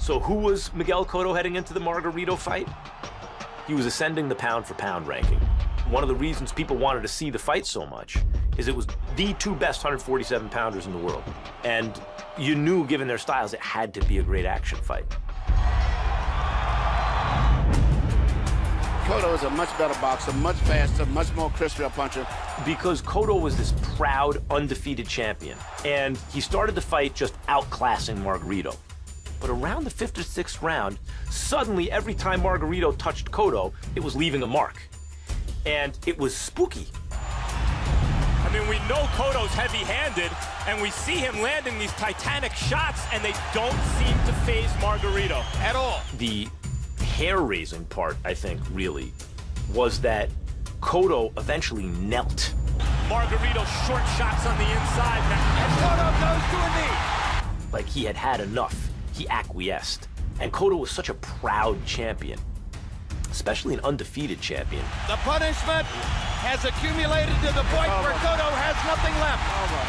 So who was Miguel Cotto heading into the Margarito fight? He was ascending the pound-for-pound ranking. One of the reasons people wanted to see the fight so much is it was the two best 147-pounders in the world. And you knew, given their styles, it had to be a great action fight. Cotto is a much better boxer, much faster, much more crisper puncher. Because Cotto was this proud, undefeated champion, and he started the fight just outclassing Margarito. But around the 5th or 6th round, suddenly every time Margarito touched Cotto, it was leaving a mark. And it was spooky. I mean, we know Cotto's heavy-handed, and we see him landing these titanic shots, and they don't seem to faze Margarito at all. The hair-raising part, I think, really, was that Cotto eventually knelt. Margarito short shots on the inside, and Cotto goes to a knee. Like he had had enough. He acquiesced. And Cotto was such a proud champion, especially an undefeated champion. The punishment has accumulated to the point where Cotto has nothing left.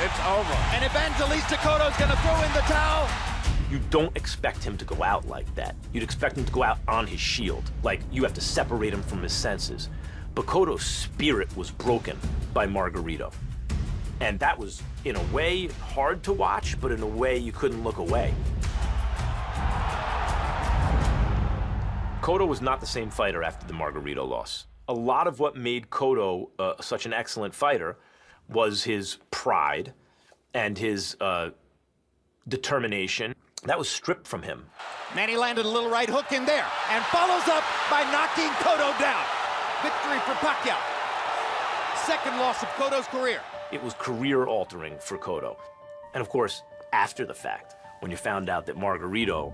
It's over. And Evangelista Cotto's gonna throw in the towel. You don't expect him to go out like that. You'd expect him to go out on his shield. Like, you have to separate him from his senses. But Cotto's spirit was broken by Margarito. And that was, in a way, hard to watch, but in a way you couldn't look away. Cotto was not the same fighter after the Margarito loss. A lot of what made Cotto such an excellent fighter was his pride and his determination. That was stripped from him. Manny landed a little right hook in there and follows up by knocking Cotto down. Victory for Pacquiao. Second loss of Cotto's career. It was career-altering for Cotto. And of course, after the fact, when you found out that Margarito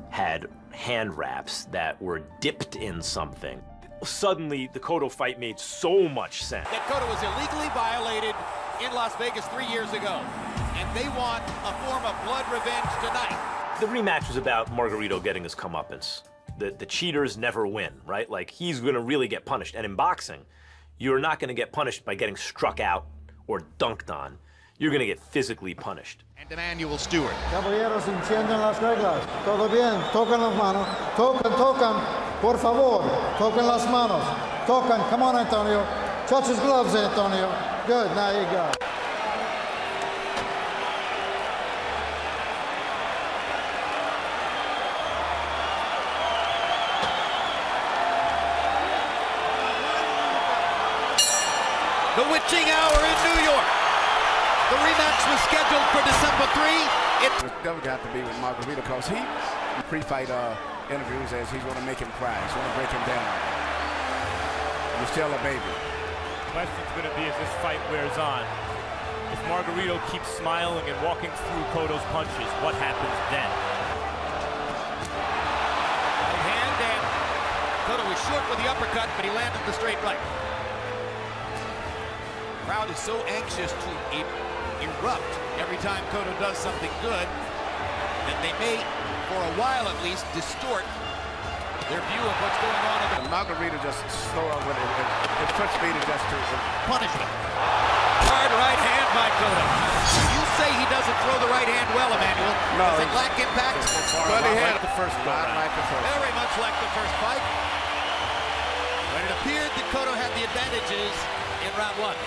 had hand wraps that were dipped in something, suddenly the Cotto fight made so much sense. That Cotto was illegally violated in Las Vegas 3 years ago, and they want a form of blood revenge tonight. The rematch was about Margarito getting his comeuppance. The cheaters never win, right? Like, he's gonna really get punished. And in boxing, you're not gonna get punished by getting struck out or dunked on. You're gonna get physically punished. And Emmanuel Stewart. Caballeros, entiendan las reglas. Todo bien, tocan las manos. Tocan, por favor. Tocan las manos. Tocan, come on, Antonio. Touch his gloves, Antonio. Good, now you go. The witching hour in New York. The rematch was scheduled for December 3. It's never got to be with Margarito because he pre-fight interviews as he's going to make him cry. He's going to break him down. You're still a baby. The question's going to be as this fight wears on. If Margarito keeps smiling and walking through Cotto's punches, what happens then? Right hand, and Cotto was short with the uppercut, but he landed the straight right. The crowd is so anxious to erupt every time Cotto does something good that they may, for a while at least, distort their view of what's going on in the Margarito just slow up with it. His foot speed is just too punishment. Hard right hand by Cotto. You say he doesn't throw the right hand well, Emmanuel. No. Does it lack impact? But he had like the first not like the first. Very much like the first fight. But it appeared that Cotto had the advantages in round one.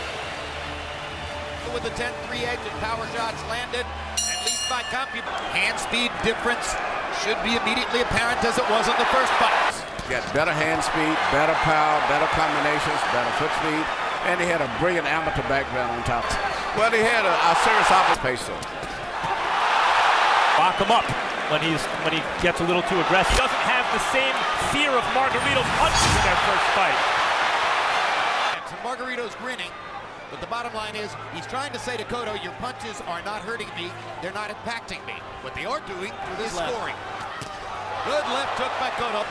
With the 10-3 edge and power shots landed, at least by compute. Hand speed difference should be immediately apparent as it was in the first fight. He had better hand speed, better power, better combinations, better foot speed, and he had a brilliant amateur background on top. Well, he had a serious opposite pace. Lock him up when he gets a little too aggressive. He doesn't have the same fear of Margarito's punches in their first fight. And Margarito's grinning. But the bottom line is, he's trying to say to Cotto, your punches are not hurting me, they're not impacting me. What they are doing is scoring. Good left hook by Cotto.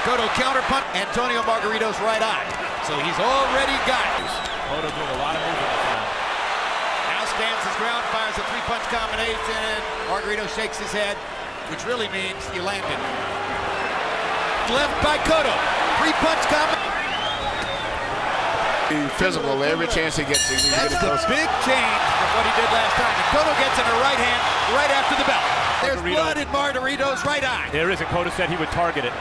Cotto counterpunch Antonio Margarito's right eye. So he's already got it. Cotto doing a lot of movement now. Now stands his ground, fires a three-punch combination. Margarito shakes his head, which really means you landed. Left by Cotto. Three-punch combination. He's physical every chance he gets. That's the big change from what he did last time. And Cotto gets in a right hand right after the bell. There's blood in Margarito's right eye. There is, and Cotto said he would target it.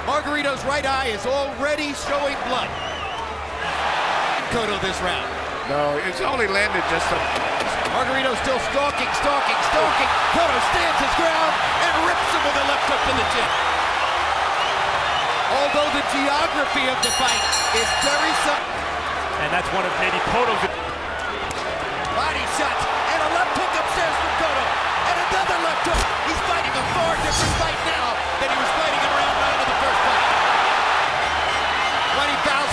Margarito's right eye is already showing blood. Cotto this round. No, it's only landed just a... Margarito still stalking. Cotto stands his ground and rips him with a left hook to the chin. Although the geography of the fight is very simple. And that's one of maybe Cotto's... Body shots and a left hook upstairs from Cotto. And another left hook. He's fighting a far different fight now than he was fighting in round 9 of the first fight.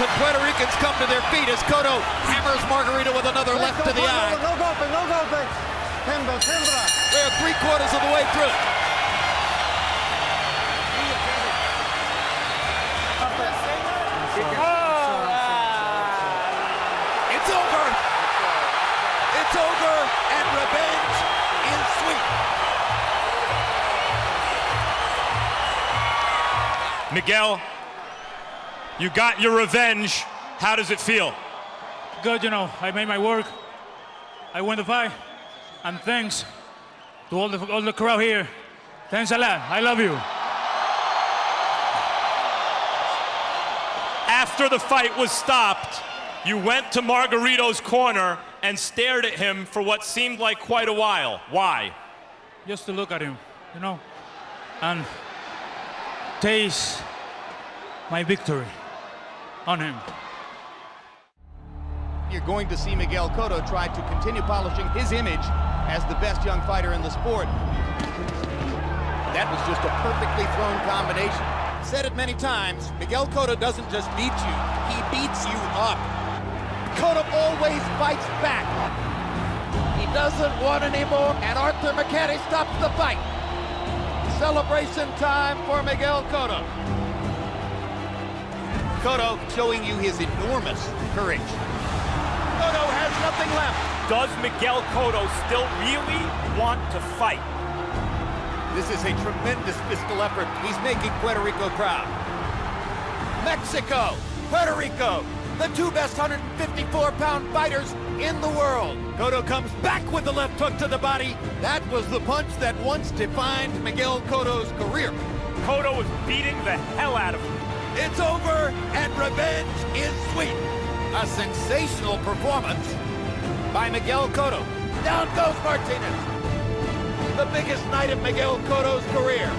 20,000 Puerto Ricans come to their feet as Cotto hammers Margarito with another left to the eye. No golpe. Timber. They're 3/4 of the way through. It's over. It's over, and revenge is sweet. Miguel, you got your revenge. How does it feel? Good, I made my work. I won the fight. And thanks to all the crowd here. Thanks a lot. I love you. After the fight was stopped, you went to Margarito's corner and stared at him for what seemed like quite a while. Why? Just to look at him, and taste my victory on him. You're going to see Miguel Cotto try to continue polishing his image as the best young fighter in the sport. That was just a perfectly thrown combination. Said it many times, Miguel Cotto doesn't just beat you, he beats you up. Cotto always fights back. He doesn't want any more, and Arthur McCanny stops the fight. Celebration time for Miguel Cotto. Cotto showing you his enormous courage. Cotto has nothing left. Does Miguel Cotto still really want to fight? This is a tremendous physical effort. He's making Puerto Rico proud. Mexico, Puerto Rico, the two best 154-pound fighters in the world. Cotto comes back with the left hook to the body. That was the punch that once defined Miguel Cotto's career. Cotto was beating the hell out of him. It's over, and revenge is sweet. A sensational performance by Miguel Cotto. Down goes Martinez. The biggest night of Miguel Cotto's career.